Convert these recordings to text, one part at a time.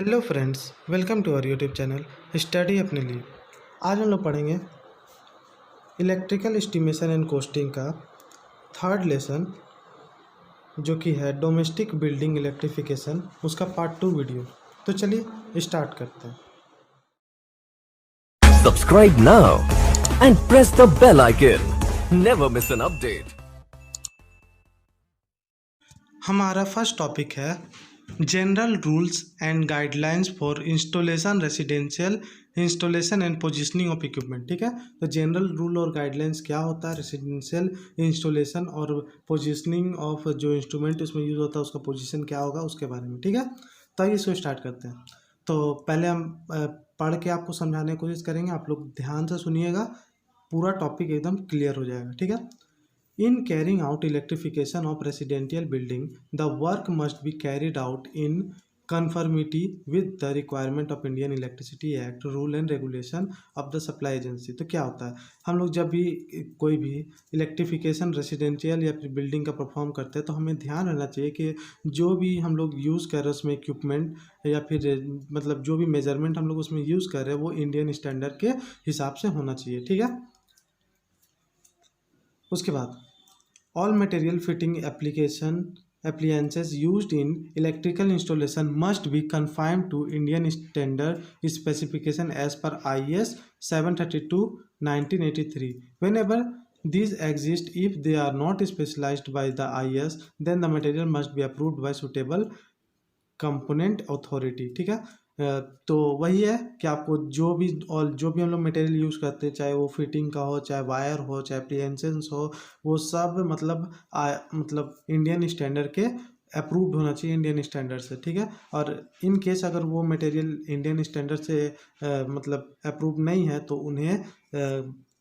Hello friends, welcome to our YouTube channel study अपने लिए। आज हम लोग पढ़ेंगे इलेक्ट्रिकल एस्टिमेशन एंड कॉस्टिंग का थर्ड लेसन, जो कि है डोमेस्टिक बिल्डिंग इलेक्ट्रिफिकेशन, उसका पार्ट 2 वीडियो। तो चलिए स्टार्ट करते हैं। Subscribe now and press the bell icon. Never miss an update. हमारा फर्स्ट टॉपिक है general rules and guidelines for installation residential installation and positioning of equipment. ठीक है, तो जनरल रूल और गाइडलाइंस क्या होता है, रेसिडेंशियल इंस्टॉलेशन और पोजिशनिंग ऑफ जो इंस्ट्रूमेंट उसमें यूज़ होता है उसका पोजीशन क्या होगा उसके बारे में। ठीक है, तो आइए इसको स्टार्ट करते हैं। तो पहले हम पढ़ के आपको समझाने की कोशिश करेंगे, आप लोग ध्यान से सुनिएगा, पूरा टॉपिक एकदम क्लियर हो जाएगा। ठीक है, in carrying out electrification of residential building, the work must be carried out in conformity with the requirement of Indian Electricity Act, rule and regulation of the supply agency। तो क्या होता है, हम लोग जब भी कोई भी इलेक्ट्रिफिकेशन रेसिडेंशियल या फिर बिल्डिंग का परफॉर्म करते हैं तो हमें ध्यान रहना चाहिए कि जो भी हम लोग यूज़ कर रहे हैं उसमें इक्विपमेंट या फिर मतलब जो भी मेजरमेंट हम लोग उसमें यूज़ कर रहे हैं वो इंडियन स्टैंडर्ड के हिसाब से होना चाहिए। ठीक है, उसके बाद all material fitting appliances used in electrical installation must be confined to Indian standard specification as per IS 732/1983 whenever these exist. If they are not specialized by the IS, then the material must be approved by suitable component authority. ठीक है, तो वही है कि आपको जो भी हम लोग मटेरियल यूज़ करते हैं, चाहे वो फिटिंग का हो, चाहे वायर हो, चाहे अप्लायंसेस हो, वो सब मतलब इंडियन स्टैंडर्ड के अप्रूव्ड होना चाहिए, इंडियन स्टैंडर्ड से। ठीक है, और इन केस अगर वो मटेरियल इंडियन स्टैंडर्ड से मतलब अप्रूव नहीं है तो उन्हें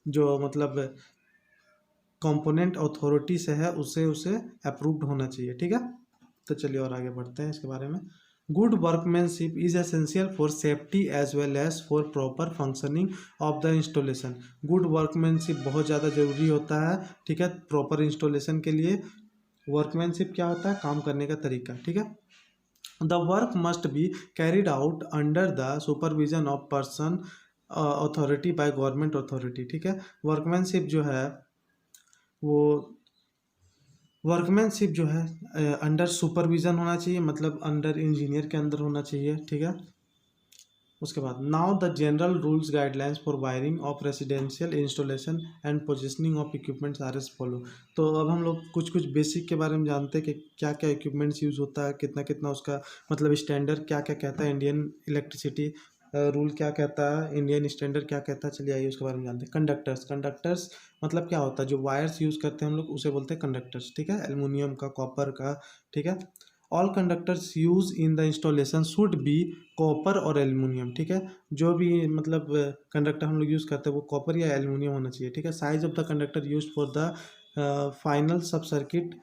जो मतलब कंपोनेंट अथॉरिटी से है उसे अप्रूव्ड होना चाहिए। ठीक है, तो चलिए और आगे बढ़ते हैं इसके बारे में। Good workmanship is essential for safety as well as for proper functioning of the installation. Good workmanship बहुत ज़्यादा ज़रूरी होता है। ठीक है, प्रॉपर इंस्टॉलेशन के लिए वर्कमैनशिप क्या होता है, काम करने का तरीका। ठीक है, the work must be carried out under the supervision of person authority by government authority. ठीक है, वर्कमैनशिप जो है वो वर्कमैनशिप जो है अंडर सुपरविजन होना चाहिए, मतलब अंडर इंजीनियर के अंदर होना चाहिए। ठीक है, उसके बाद now the general rules guidelines for wiring of residential installation and positioning of equipments are as follow. तो अब हम लोग कुछ कुछ बेसिक के बारे में जानते हैं कि क्या क्या इक्विपमेंट्स यूज़ होता है, कितना कितना उसका मतलब स्टैंडर्ड क्या क्या कहता है, इंडियन इलेक्ट्रिसिटी रूल क्या कहता है, इंडियन स्टैंडर्ड क्या कहता है। चलिए आइए उसके बारे में जानते हैं। कंडक्टर्स मतलब क्या होता है, जो वायर्स यूज़ करते हैं हम लोग उसे बोलते हैं कंडक्टर्स। ठीक है, एल्युमिनियम का, कॉपर का। ठीक है, all conductors use in the installation should be copper और एल्युमिनियम। ठीक है, जो भी मतलब कंडक्टर हम लोग यूज़ करते हैं वो कॉपर या एल्युमिनियम होना चाहिए। ठीक है, size of the conductor use for the final sub circuit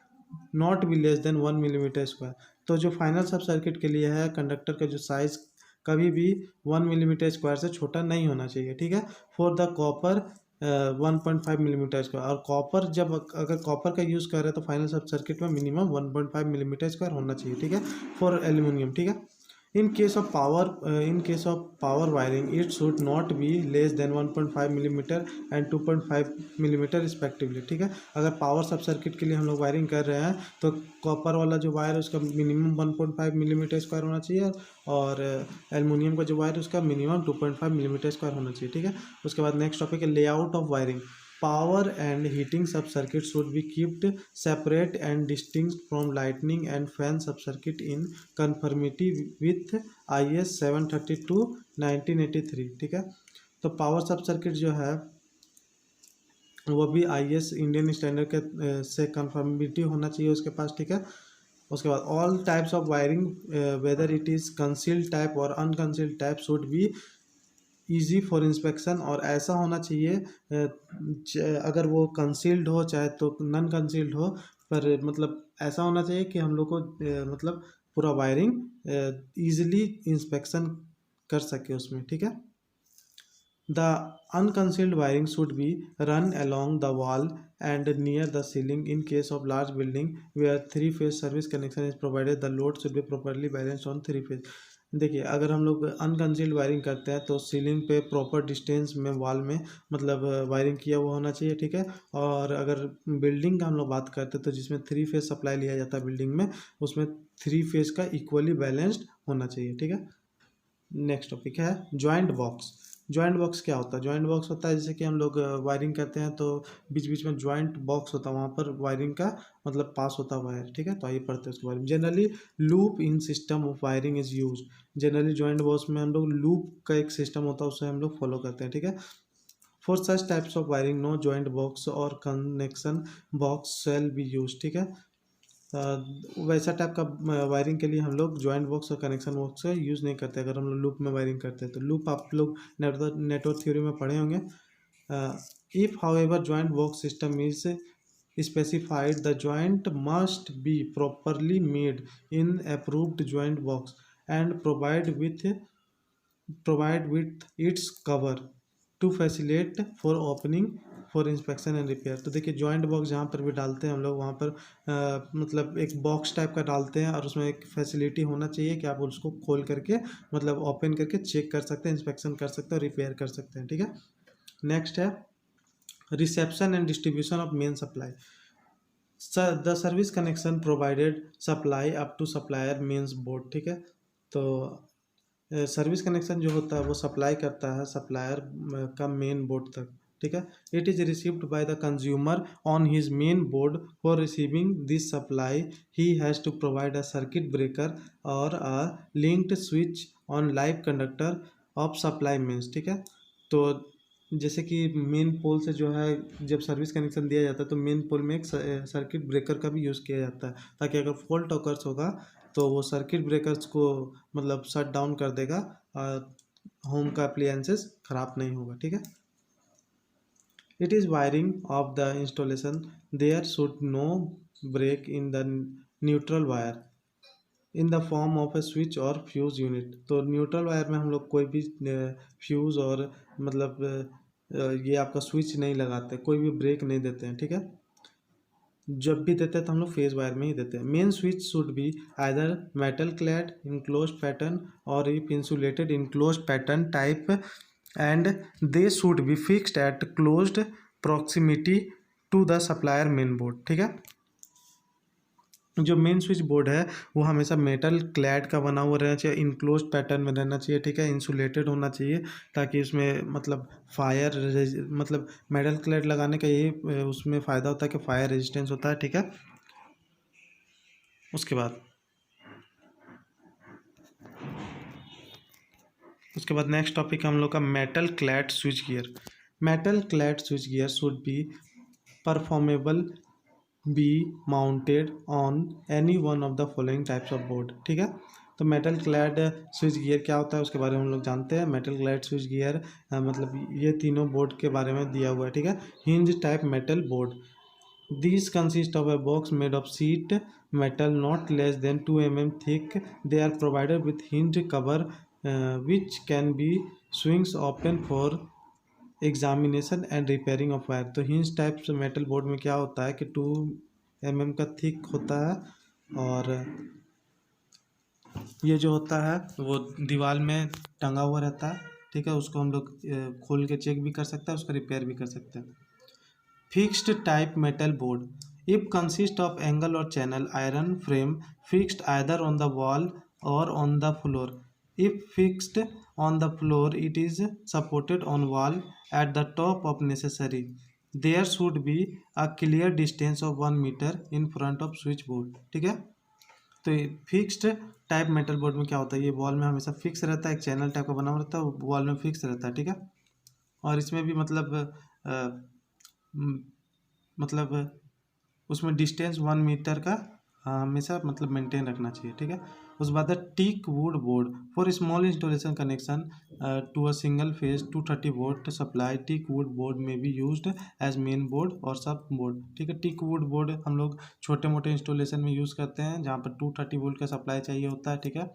not be less than 1 millimetre square. तो जो फाइनल सब सर्किट के लिए है, कंडक्टर का जो साइज कभी भी 1 मिलीमीटर स्क्वायर से छोटा नहीं होना चाहिए। ठीक है, for the copper 1.5 millimetre square, और कॉपर जब अगर कॉपर का यूज़ कर रहे हैं तो फाइनल सब सर्किट में मिनिमम 1.5 मिलीमीटर स्क्वायर होना चाहिए। ठीक है, फॉर एल्यूमिनियम। ठीक है, in case of power wiring it should not be less then 1.5 millimetre and 2.5 millimetre respectively. ठीक है, अगर पावर सब सर्किट के लिए हम लोग वायरिंग कर रहे हैं तो कॉपर वाला जो वायर है उसका मिनिमम 1.5 मिलीमीटर स्क्वायर होना चाहिए, और एल्युमिनियम का जो वायर है उसका मिनिमम 2.5 मिलीमीटर स्क्वायर होना चाहिए। ठीक है, उसके बाद नेक्स्ट टॉपिक है layout of wiring. Power and heating sub circuit should be keeped separate and distinct from lightning and fan sub circuit in conformity with IS 732/1983। ठीक है, तो पावर सब सर्किट जो है वो भी IS इंडियन स्टैंडर्ड के से कन्फर्मिटी होना चाहिए उसके पास। ठीक है, उसके बाद all types of wiring whether it is concealed type और unconcealed type should be easy for inspection. और ऐसा होना चाहिए अगर वो कंसील्ड हो चाहे तो नॉन कंसील्ड हो, पर मतलब ऐसा होना चाहिए कि हम लोग को मतलब पूरा वायरिंग ईजिली इंस्पेक्शन कर सके उसमें। ठीक है, the unconcealed wiring should be run along the wall and near the ceiling. In case of large building where 3 phase service connection is provided, the load should be properly balanced on 3 phase। देखिए अगर हम लोग अनकंसील्ड wiring करते हैं तो ceiling पे proper distance में wall में मतलब वायरिंग किया हुआ होना चाहिए, ठीक है। और अगर बिल्डिंग का हम लोग बात करते हैं तो जिसमें 3 फेज सप्लाई लिया जाता है बिल्डिंग में, उसमें 3 फेज का इक्वली बैलेंस्ड होना चाहिए, ठीक है। नेक्स्ट टॉपिक है जॉइंट बॉक्स। जॉइंट बॉक्स क्या होता है? जॉइंट बॉक्स होता है जैसे कि हम लोग वायरिंग करते हैं तो बीच बीच में जॉइंट बॉक्स होता है, वहाँ पर वायरिंग का मतलब पास होता हुआ है, ठीक है। तो आइए पढ़ते हैं उसके बारे में। Generally loop in system of wiring is use. Generally joint box में हम लोग लूप का एक सिस्टम होता है, उससे हम लोग फॉलो करते हैं, ठीक है। For such types of wiring no joint box और connection box shall be use, ठीक है। अ, वैसा टाइप का वायरिंग के लिए हम लोग जॉइंट बॉक्स और कनेक्शन बॉक्स का यूज़ नहीं करते। अगर हम लोग लूप में वायरिंग करते हैं तो लूप आप लोग नेटवर्क थ्योरी में पढ़े होंगे। If however joint box system is specified, the joint must be properly made in approved joint box and provide with its cover to facilitate for opening for inspection and repair. तो देखिए joint box जहाँ पर भी डालते हैं हम लोग वहाँ पर मतलब एक बॉक्स टाइप का डालते हैं और उसमें एक फैसिलिटी होना चाहिए कि आप उसको खोल करके मतलब ओपन करके चेक कर सकते हैं, इंस्पेक्शन कर सकते हैं और रिपेयर कर सकते हैं, ठीक है। नेक्स्ट है reception and distribution of main supply. The service connection provided supply up to supplier mains board, ठीक है। तो सर्विस कनेक्शन जो होता है वो सप्लाई करता है सप्लायर का मेन बोर्ड तक, ठीक है। It is received by the consumer on his main board. For receiving this supply he has to provide a circuit breaker और a linked switch on live conductor of supply mains, ठीक है। तो जैसे कि main पोल से जो है जब सर्विस कनेक्शन दिया जाता है तो मेन पोल में एक सर्किट ब्रेकर का भी यूज़ किया जाता है, ताकि अगर फॉल्ट ऑकर्स होगा तो वो सर्किट ब्रेकर्स को मतलब शट डाउन कर देगा और होम का अप्लायंसेस ख़राब नहीं होगा, ठीक है। It is wiring of the installation there should no break in the neutral wire in the form of a switch और फ्यूज़ यूनिट। तो न्यूट्रल वायर में हम लोग कोई भी फ्यूज़ और मतलब ये आपका स्विच नहीं लगाते, कोई भी ब्रेक नहीं देते हैं, ठीक है। जब भी देते हैं तो हम लोग फेज वायर में ही देते हैं। Main switch should be either metal clad enclose pattern और if insulated enclose pattern type and they should be fixed at closed proximity to the supplier main board, ठीक है। जो मेन स्विच बोर्ड है वो हमेशा मेटल क्लैड का बना हुआ रहना चाहिए, इनक्लोज पैटर्न में रहना चाहिए, ठीक है। इंसुलेटेड होना चाहिए ताकि उसमें मतलब फायर मतलब मेटल क्लैड लगाने का यही उसमें फ़ायदा होता है कि फायर रेजिस्टेंस होता है, ठीक है। उसके बाद नेक्स्ट टॉपिक हम लोग का metal clad switch gear. Metal clad switch gear should be performable be mounted on any one of the following types of board, ठीक है। तो मेटल क्लैड स्विच गियर क्या होता है उसके बारे में हम लोग जानते हैं। मेटल क्लैड स्विच गियर मतलब ये तीनों बोर्ड के बारे में दिया हुआ है, ठीक है। Hinge type metal board, these consist of a box made of sheet metal not less than 2 mm thick. They are provided with hinge cover which can be swings open for examination and repairing of wire. तो hinge type से metal board में क्या होता है कि 2 mm का thick होता है और ये जो होता है वो दीवार में टंगा हुआ रहता है, ठीक है। उसको हम लोग खोल के चेक भी कर सकते हैं, उसका रिपेयर भी कर सकते हैं। Fixed type metal board if consist of angle और channel iron frame fixed either on the wall और on the floor. If fixed on the floor it is supported on wall at the top of necessary. There should be a clear distance of 1 meter in front of switch board, ठीक है। तो fixed type metal board में क्या होता है, ये wall में हमेशा फिक्स रहता है, एक चैनल टाइप का बना हुआ रहता है, वॉल में फिक्स रहता है, ठीक है। और इसमें भी मतलब उसमें डिस्टेंस 1 मीटर का हमेशा मतलब मेंटेन रखना चाहिए, ठीक है। उसके बाद teak wood board for small installation connection to a single phase 230 volt supply. Teak wood board में भी यूज्ड एज मेन बोर्ड और सब बोर्ड, ठीक है। टीक वुड बोर्ड हम लोग छोटे मोटे इंस्टॉलेशन में यूज़ करते हैं जहाँ पर 230 वोल्ट का सप्लाई चाहिए होता है, ठीक है।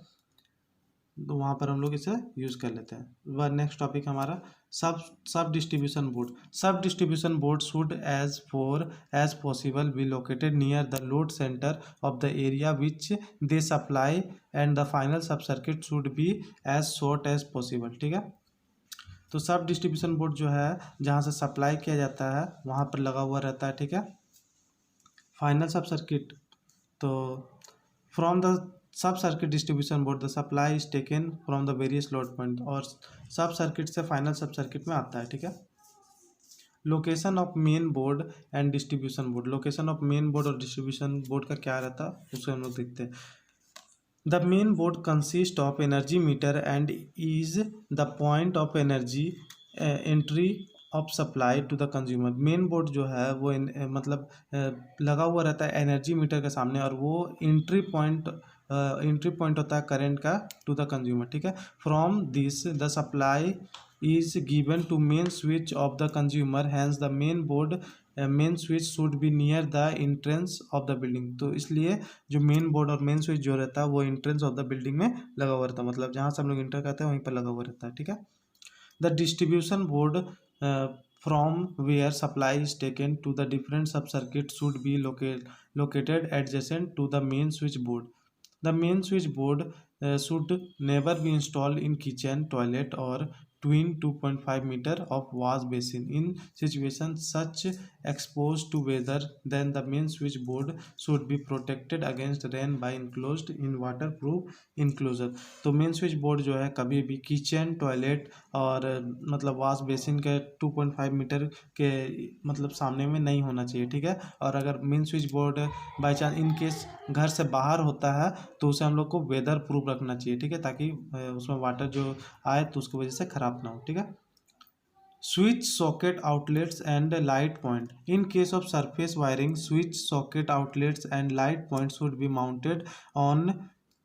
तो वहाँ पर हम लोग इसे यूज़ कर लेते हैं। वह नेक्स्ट टॉपिक हमारा sub distribution board. Sub distribution board should as possible be located near the load centre of the area which they supply and the final sub circuit should be as short as possible. ठीक है, तो सब distribution board जो है जहाँ से supply किया जाता है वहाँ पर लगा हुआ रहता है। ठीक है, फाइनल सब सर्किट, तो from the sub circuit distribution board the supply is taken from the various load point, और सब सर्किट से फाइनल सब सर्किट में आता है। ठीक है, location of main board and distribution board. Location of main board और डिस्ट्रीब्यूशन बोर्ड का क्या रहता है उसको हम लोग देखते हैं। The main board consists of energy meter and is the point of energy entry of supply to the consumer। Main board जो है वो मतलब लगा हुआ रहता है एनर्जी मीटर के सामने, और वो एंट्री पॉइंट होता है करंट का टू द कंज्यूमर। ठीक है, from this the supply is given to main switch of the consumer, hence the main switch should be near the entrance of the building। तो इसलिए जो मेन बोर्ड और main switch जो रहता है वो एंट्रेंस ऑफ द बिल्डिंग में लगा हुआ रहता है, मतलब जहाँ से हम लोग इंटर करते हैं वहीं पर लगा हुआ रहता है। ठीक है, the distribution board from where supply is taken to the different sub circuit should be located adjacent to the main switch board। The main switch board should never be installed in kitchen, toilet or twin 2.5 meter of wash basin। In situations such exposed to weather, then the main switch board should be protected against rain by enclosed in waterproof enclosure। तो main switch board जो है कभी भी kitchen, toilet और मतलब wash basin के 2.5 metre के मतलब सामने में नहीं होना चाहिए। ठीक है, और अगर main switch board by chance in case घर से बाहर होता है तो उसे हम लोग को वेदर प्रूफ रखना चाहिए। ठीक है, ताकि उसमें वाटर जो आए तो उसकी वजह से ख़राब ना हो। ठीक है, switch socket outlets and light point. In case of surface wiring, switch socket outlets and light point should be mounted on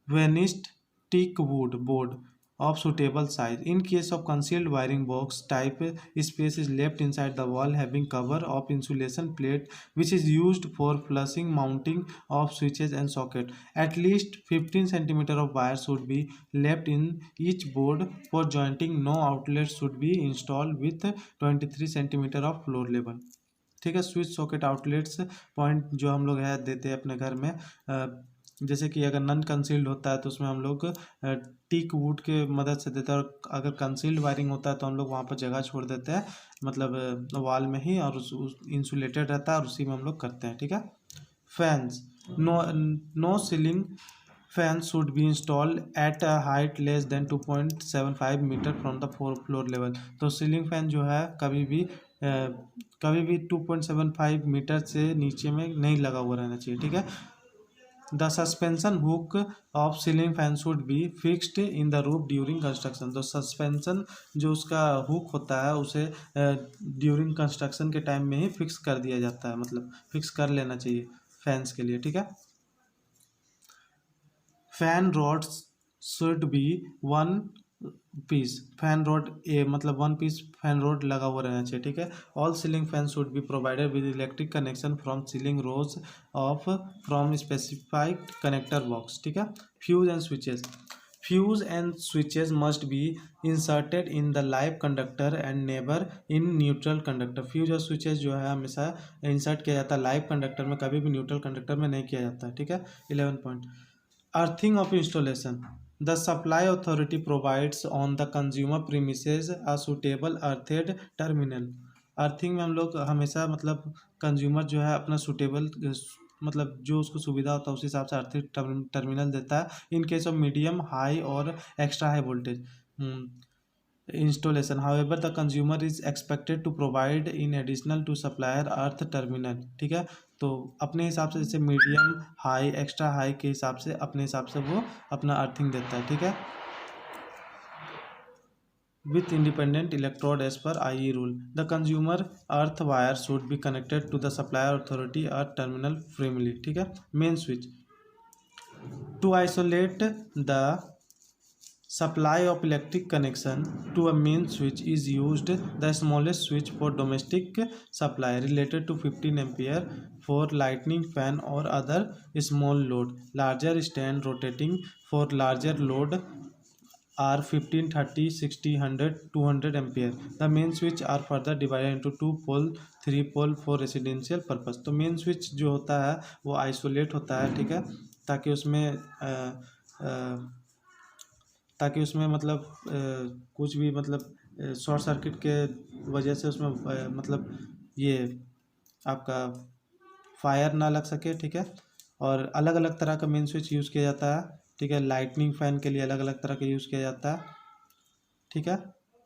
varnished teak wood board of suitable size। In case of concealed wiring box type, space is left inside the wall having cover of insulation plate which is used for flushing mounting of switches and socket। At least 15 cm of wire should be left in each board for jointing। No outlet should be installed with 23 cm of floor level। ठीक है, switch socket outlets point जो हम लोग है देते हैं अपने घर में, जैसे कि अगर नॉन कंसील्ड होता है तो उसमें हम लोग टीक वुड के मदद से देते हैं, और अगर कंसील्ड वायरिंग होता है तो हम लोग वहाँ पर जगह छोड़ देते हैं मतलब वॉल में ही, और उस इंसुलेटेड रहता है और उसी में हम लोग करते हैं। ठीक है, fans, no ceiling fan should be installed at a height less than 2.75 metre from the floor level. तो सीलिंग फैन जो है कभी भी 2.75 मीटर से नीचे में नहीं लगा हुआ रहना चाहिए। ठीक है, the suspension hook of ceiling fan should be fixed in the roof during construction. तो सस्पेंशन जो उसका हुक होता है उसे ड्यूरिंग कंस्ट्रक्शन के टाइम में ही फिक्स कर दिया जाता है, मतलब फिक्स कर लेना चाहिए फैंस के लिए। ठीक है, fan rods should be one piece fan rod मतलब 1 पीस फैन रॉड लगा हुआ रहना चाहिए। ठीक है, all ceiling fan should be provided with electric connection from ceiling rose of from specified connector box. ठीक है, fuse and switches. Fuse and switches must be inserted in the live conductor and never in neutral conductor. Fuse और switches जो है हमेशा insert किया जाता है live conductor में, कभी भी न्यूट्रल कंडक्टर में नहीं किया जाता है। ठीक है, 11 point. Earthing of installation. The supply authority provides on the consumer premises a suitable earthed terminal। Earthing में हम लोग हमेशा मतलब कंज्यूमर जो है अपना सूटेबल मतलब जो उसको सुविधा होता है उस हिसाब से आर्थिक टर्मिनल देता है। In case of medium, high और extra high voltage installation, however the consumer is expected to provide in additional to supplier earth terminal। ठीक है, तो अपने हिसाब से जैसे मीडियम, हाई, एक्स्ट्रा हाई के हिसाब से अपने हिसाब से वो अपना अर्थिंग देता है। ठीक है, with independent electrode as per IE rule। The consumer earth wire should be connected to the supplier authority earth terminal firmly। ठीक है, main switch। To isolate the supply of electric connection to a main switch is used the smallest switch for domestic supply related to 15 ampere for lightning fan or other small load, larger stand rotating for larger load are 15, 30, 60, 100, 200 ampere. The main switch are further divided into 2 pole, 3 pole for residential purpose. तो main switch जो होता है वो isolate होता है, ठीक है, ताकि उसमें मतलब कुछ भी मतलब शॉर्ट सर्किट के वजह से उसमें मतलब ये आपका फायर ना लग सके, ठीक है। और अलग अलग तरह का मेन स्विच यूज़ किया जाता है, ठीक है। लाइटनिंग फैन के लिए अलग अलग तरह का यूज़ किया जाता है, ठीक है।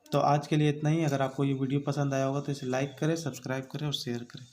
तो आज के लिए इतना ही। अगर आपको ये वीडियो पसंद आया होगा तो इसे लाइक करें, सब्सक्राइब करें और शेयर करें।